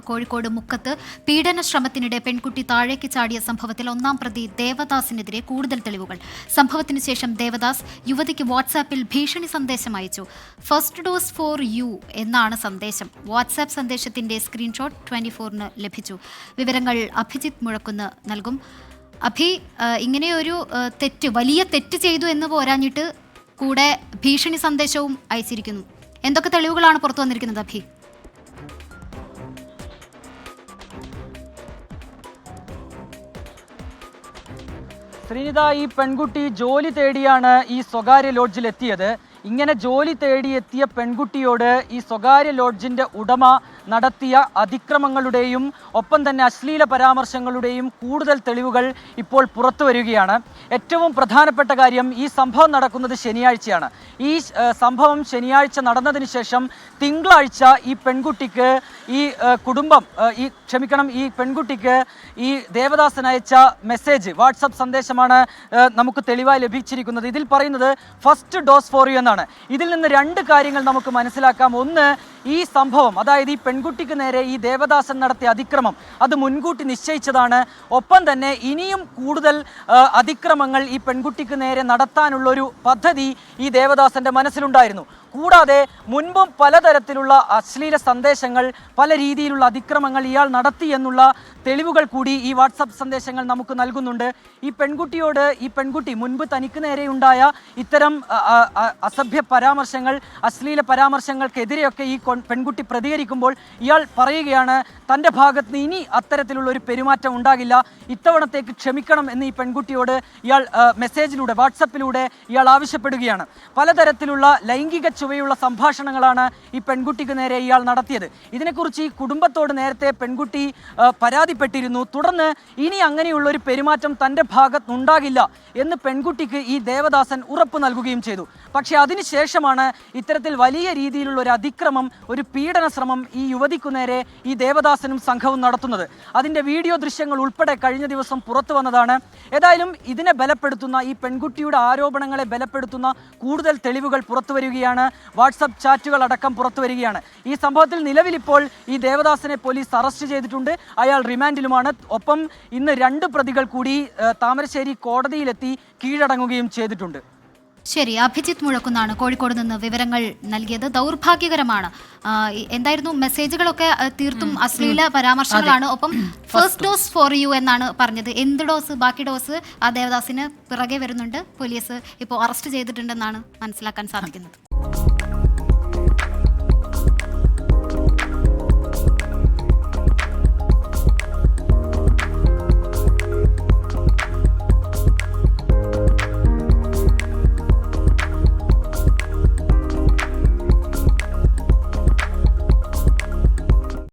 കോഴിക്കോട് മുക്കത്ത് പീഡന ശ്രമത്തിനിടെ പെൺകുട്ടി താഴേക്ക് ചാടിയ സംഭവത്തിൽ ഒന്നാം പ്രതി ദേവദാസിനെതിരെ കൂടുതൽ തെളിവുകൾ. സംഭവത്തിന് ശേഷം ദേവദാസ് യുവതിക്ക് വാട്സാപ്പിൽ ഭീഷണി സന്ദേശം അയച്ചു. ഫസ്റ്റ് ഡോസ് ഫോർ യു എന്നാണ് സന്ദേശം. വാട്സാപ്പ് സന്ദേശത്തിന്റെ സ്ക്രീൻഷോട്ട് 24-ന് ലഭിച്ചു. വിവരങ്ങൾ അഭിജിത്ത് മുഴക്കുന്ന് നൽകും. ഇങ്ങനെയൊരു വലിയ തെറ്റ് ചെയ്തു എന്ന് പോരാഞ്ഞിട്ട് കൂടെ ഭീഷണി സന്ദേശവും അയച്ചിരിക്കുന്നു. എന്തൊക്കെ തെളിവുകളാണ് പുറത്തു വന്നിരിക്കുന്നത് അഭി? ശ്രീനിത, ഈ പെൺകുട്ടി ജോലി തേടിയാണ് ഈ സ്വകാര്യ ലോഡ്ജിൽ എത്തിയത്. ഇങ്ങനെ ജോലി തേടിയെത്തിയ പെൺകുട്ടിയോട് ഈ സ്വകാര്യ ലോഡ്ജിൻ്റെ ഉടമ നടത്തിയ അതിക്രമങ്ങളുടെയും ഒപ്പം തന്നെ അശ്ലീല പരാമർശങ്ങളുടെയും കൂടുതൽ തെളിവുകൾ ഇപ്പോൾ പുറത്തു വരികയാണ്. ഏറ്റവും പ്രധാനപ്പെട്ട കാര്യം, ഈ സംഭവം നടക്കുന്നത് ശനിയാഴ്ചയാണ്. ഈ സംഭവം ശനിയാഴ്ച നടന്നതിന് ശേഷം തിങ്കളാഴ്ച ഈ പെൺകുട്ടിക്ക് ഈ പെൺകുട്ടിക്ക് ഈ ദേവദാസൻ അയച്ച മെസ്സേജ്, വാട്സപ്പ് സന്ദേശമാണ് നമുക്ക് തെളിവായി ലഭിച്ചിരിക്കുന്നത്. ഇതിൽ പറയുന്നത് ഫസ്റ്റ് ഡോസ് ഫോർ യു എന്നാണ്. ഇതിൽ നിന്ന് രണ്ട് കാര്യങ്ങൾ നമുക്ക് മനസ്സിലാക്കാം. ഒന്ന്, ഈ സംഭവം, അതായത് ഈ പെൺകുട്ടിക്ക് നേരെ ഈ ദേവദാസൻ നടത്തിയ അതിക്രമം അത് മുൻകൂട്ടി നിശ്ചയിച്ചതാണ്. ഒപ്പം തന്നെ ഇനിയും കൂടുതൽ അതിക്രമങ്ങൾ ഈ പെൺകുട്ടിക്ക് നേരെ നടത്താനുള്ളൊരു പദ്ധതി ഈ ദേവദാസന്റെ മനസ്സിലുണ്ടായിരുന്നു. കൂടാതെ മുൻപും പലതരത്തിലുള്ള അശ്ലീല സന്ദേശങ്ങൾ, പല രീതിയിലുള്ള അതിക്രമങ്ങൾ ഇയാൾ നടത്തി എന്നുള്ള തെളിവുകൾ കൂടി ഈ വാട്സപ്പ് സന്ദേശങ്ങൾ നമുക്ക് നൽകുന്നുണ്ട്. ഈ പെൺകുട്ടി മുൻപ് തനിക്ക് നേരെയുണ്ടായ ഇത്തരം അസഭ്യ പരാമർശങ്ങൾ, അശ്ലീല പരാമർശങ്ങൾക്കെതിരെയൊക്കെ ഈ പെൺകുട്ടി പ്രതികരിക്കുമ്പോൾ ഇയാൾ പറയുകയാണ്, തൻ്റെ ഭാഗത്ത് നിന്ന് ഇനി അത്തരത്തിലുള്ള ഒരു പെരുമാറ്റം ഉണ്ടാകില്ല, ഇത്തവണത്തേക്ക് ക്ഷമിക്കണം എന്ന് ഈ പെൺകുട്ടിയോട് ഇയാൾ മെസ്സേജിലൂടെ, വാട്സപ്പിലൂടെ ഇയാൾ ആവശ്യപ്പെടുകയാണ്. പലതരത്തിലുള്ള ലൈംഗിക ചുവയുള്ള സംഭാഷണങ്ങളാണ് ഈ പെൺകുട്ടിക്ക് നേരെ ഇയാൾ നടത്തിയത്. ഇതിനെക്കുറിച്ച് ഈ കുടുംബത്തോട് നേരത്തെ പെൺകുട്ടി പരാതിപ്പെട്ടിരുന്നു. തുടർന്ന് ഇനി അങ്ങനെയുള്ള ഒരു പെരുമാറ്റം തൻ്റെ ഭാഗത്തുനിന്നുണ്ടാകില്ല എന്ന് പെൺകുട്ടിക്ക് ഈ ദേവദാസൻ ഉറപ്പ് നൽകുകയും ചെയ്തു. പക്ഷേ അതിനുശേഷമാണ് ഇത്തരത്തിൽ വലിയ രീതിയിലുള്ള ഒരു അതിക്രമം, ഒരു പീഡന ശ്രമം ഈ യുവതിക്കു നേരെ ഈ ദേവദാസനും സംഘവും നടത്തുന്നത്. അതിൻ്റെ വീഡിയോ ദൃശ്യങ്ങൾ ഉൾപ്പെടെ കഴിഞ്ഞ ദിവസം പുറത്തു വന്നതാണ്. ഏതായാലും ഇതിനെ ബലപ്പെടുത്തുന്ന, ഈ പെൺകുട്ടിയുടെ ആരോപണങ്ങളെ ബലപ്പെടുത്തുന്ന കൂടുതൽ തെളിവുകൾ പുറത്തു വരികയാണ്. വാട്സപ്പ് ചാറ്റുകൾ അടക്കം പുറത്തു വരികയാണ്. ഈ സംഭവത്തിൽ നിലവിൽ ഇപ്പോൾ ഈ ദേവദാസനെ പോലീസ് അറസ്റ്റ് ചെയ്തിട്ടുണ്ട്. അയാൾ റിമാൻഡിലുമാണ്. ഒപ്പം ഇന്ന് 2 പ്രതികൾ കൂടി താമരശ്ശേരി കോടതിയിലെത്തി കീഴടങ്ങുകയും ചെയ്തിട്ടുണ്ട്. ശരി, അഭിജിത്ത് മുഴക്കുന്നാണ് കോഴിക്കോട് നിന്ന് വിവരങ്ങൾ നൽകിയത്. ദൗർഭാഗ്യകരമാണ്. എന്തായിരുന്നു മെസ്സേജുകളൊക്കെ തീർത്തും അശ്ലീല പരാമർശങ്ങളാണ്. ഒപ്പം ഫസ്റ്റ് ഡോസ് ഫോർ യു എന്നാണ് പറഞ്ഞത്. എന്ത് ഡോസ്, ബാക്കി ഡോസ് ആ ദേവദാസിന് പിറകെ വരുന്നുണ്ട്. പോലീസ് ഇപ്പോൾ അറസ്റ്റ് ചെയ്തിട്ടുണ്ടെന്നാണ് മനസ്സിലാക്കാൻ സാധിക്കുന്നത്.